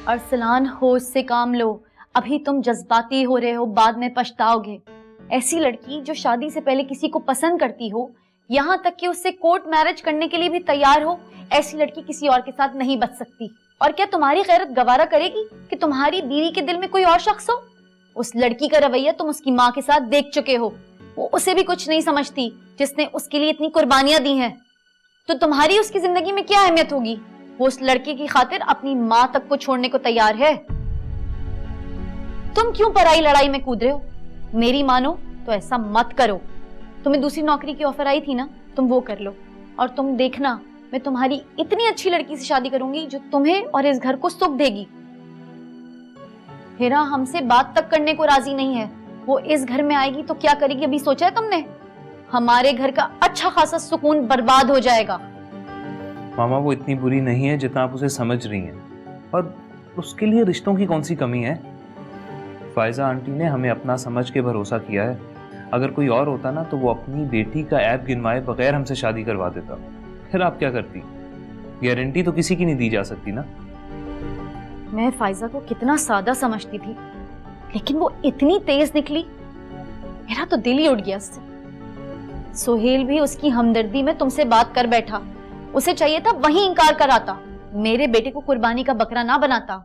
अरसलान, होश से काम लो। अभी तुम जज्बाती हो रहे हो, बाद में पछताओगे। ऐसी लड़की जो शादी से पहले किसी को पसंद करती हो, यहाँ तक कि उससे कोर्ट मैरिज करने के लिए भी तैयार हो, ऐसी लड़की किसी और के साथ नहीं बच सकती। और क्या तुम्हारी गैरत गवारा करेगी कि तुम्हारी बीवी के दिल में कोई और शख्स हो? उस लड़की का रवैया तुम उसकी माँ के साथ देख चुके हो। वो उसे भी कुछ नहीं समझती जिसने उसके लिए इतनी कुर्बानियां दी हैं। तो तुम्हारी उसकी जिंदगी में क्या अहमियत होगी? वो उस लड़के की खातिर अपनी माँ तक को छोड़ने को तैयार है। तुम क्यों पराई लड़ाई में कूद रहे हो? मेरी मानो तो ऐसा मत करो। तुम्हें दूसरी नौकरी की ऑफर आई थी ना, तुम वो कर लो। और तुम देखना, मैं तुम्हारी इतनी अच्छी लड़की से शादी करूंगी जो तुम्हें और इस घर को सुख देगी। हिरा हमसे बात तक करने को राजी नहीं है। वो इस घर में आएगी तो क्या करेगी, अभी सोचा है तुमने? हमारे घर का अच्छा खासा सुकून बर्बाद हो जाएगा। मामा, वो इतनी बुरी नहीं है जितना आप उसे समझ रही हैं, और उसके लिए रिश्तों की कौन सी कमी है। फायजा आंटी ने हमें अपना समझ के भरोसा किया है। अगर कोई और होता ना तो वो अपनी बेटी का ऐब गिनवाए बगैर हमसे शादी करवा देता। फिर आप क्या करती? गारंटी तो किसी की नहीं दी जा सकती ना। मैं फायजा को कितना सादा समझती थी, लेकिन वो इतनी तेज निकली, मेरा तो दिल ही उड़ गया उससे। सोहेल भी उसकी हमदर्दी में तुमसे बात कर बैठा। उसे चाहिए था वहीं इंकार कराता, मेरे बेटे को कुर्बानी का बकरा ना बनाता।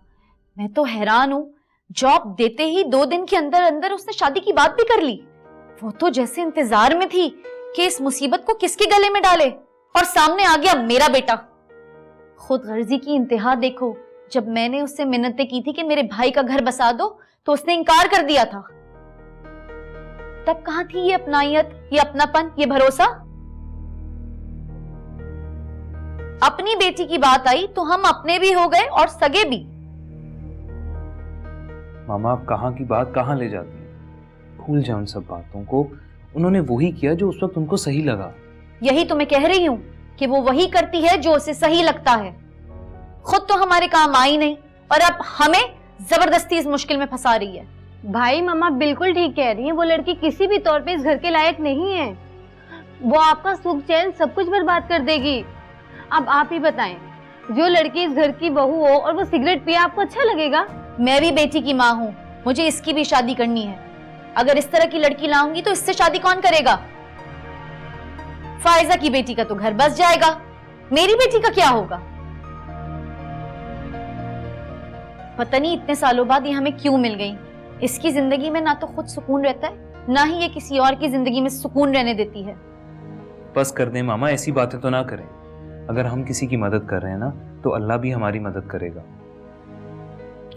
मैं तो हैरान हूं, जॉब देते ही 2 दिन के अंदर अंदर उसने शादी की बात भी कर ली। वो तो जैसे इंतजार में थी कि इस मुसीबत को किसके गले में डाले, और सामने आ गया मेरा बेटा। खुद गर्जी की इंतहा देखो। जब मैंने उससे मिन्नतें की थी कि मेरे भाई का घर बसा दो, तो उसने इंकार कर दिया था। तब कहां थी ये अपनायत, ये अपनापन, ये भरोसा? अपनी बेटी की बात आई तो हम अपने भी हो गए और सगे भी। मामा, आप कहाँ की बात कहाँ ले जाती हैं? भूल जाओ उन सब बातों को। उन्होंने वही किया जो उस वक्त उनको सही लगा। यही तो मैं कह रही हूं कि वो वही करती है जो उसे सही लगता है। खुद तो हमारे काम आई नहीं, और अब हमें जबरदस्ती इस मुश्किल में फंसा रही है। भाई मम्मा बिल्कुल ठीक कह रही है। वो लड़की किसी भी तौर पे इस घर के लायक नहीं है। वो आपका सुख चैन सब कुछ बर्बाद कर देगी। अब आप ही बताएं, जो लड़की इस घर की बहू हो और वो सिगरेट पिए, आपको अच्छा लगेगा? मैं भी बेटी की माँ हूँ, मुझे इसकी भी शादी करनी है। अगर इस तरह की लड़की लाऊंगी तो इससे शादी कौन करेगा? फायजा की बेटी का तो घर बस जाएगा, मेरी बेटी का क्या होगा? पता नहीं इतने सालों बाद ये हमें क्यों मिल गई। इसकी जिंदगी में ना तो खुद सुकून रहता है, ना ही ये किसी और की जिंदगी में सुकून रहने देती है। बस कर दें मामा, ऐसी बातें तो ना करें। अगर हम किसी की मदद कर रहे हैं ना, तो अल्लाह भी हमारी मदद करेगा।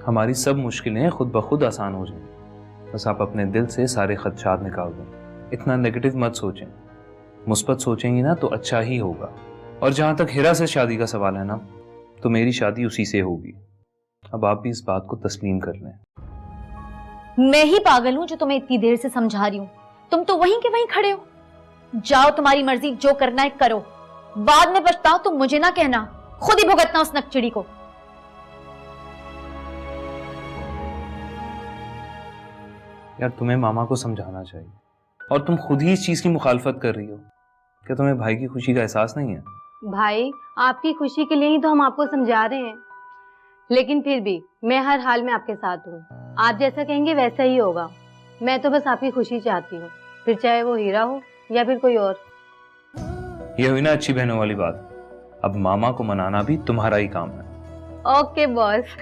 हमारी सब मुश्किलें खुद ब खुद आसान हो जाएं। बस आप अपने दिल से सारे खदशात निकाल दें। इतना नेगेटिव मत सोचें, मुस्बत सोचेंगी ना तो अच्छा ही होगा। और जहां तक हिरा से शादी का सवाल है ना, तो मेरी शादी उसी से होगी। अब आप भी इस बात को तस्लीम कर लें। मैं ही पागल हूं जो तुम्हें इतनी देर से समझा रही हूं। तुम तो वहीं के वहीं खड़े हो। जाओ, तुम्हारी मर्जी, जो करना है करो। बाद में पछताओ तो मुझे ना कहना, खुद ही भुगतना उस नकचिड़ी को। यार, तुम्हें मामा को समझाना चाहिए, और तुम खुद ही इस चीज की मुखालफत कर रही हो। क्या तुम्हें भाई की खुशी का एहसास नहीं है? भाई, आपकी खुशी के लिए ही तो हम आपको समझा रहे हैं, लेकिन फिर भी मैं हर हाल में आपके साथ हूँ। आप जैसा कहेंगे वैसा ही होगा। मैं तो बस आपकी खुशी चाहती हूँ, फिर चाहे वो हीरा हो या फिर कोई और। ये हुई ना अच्छी बहनों वाली बात। अब मामा को मनाना भी तुम्हारा ही काम है। Okay boss.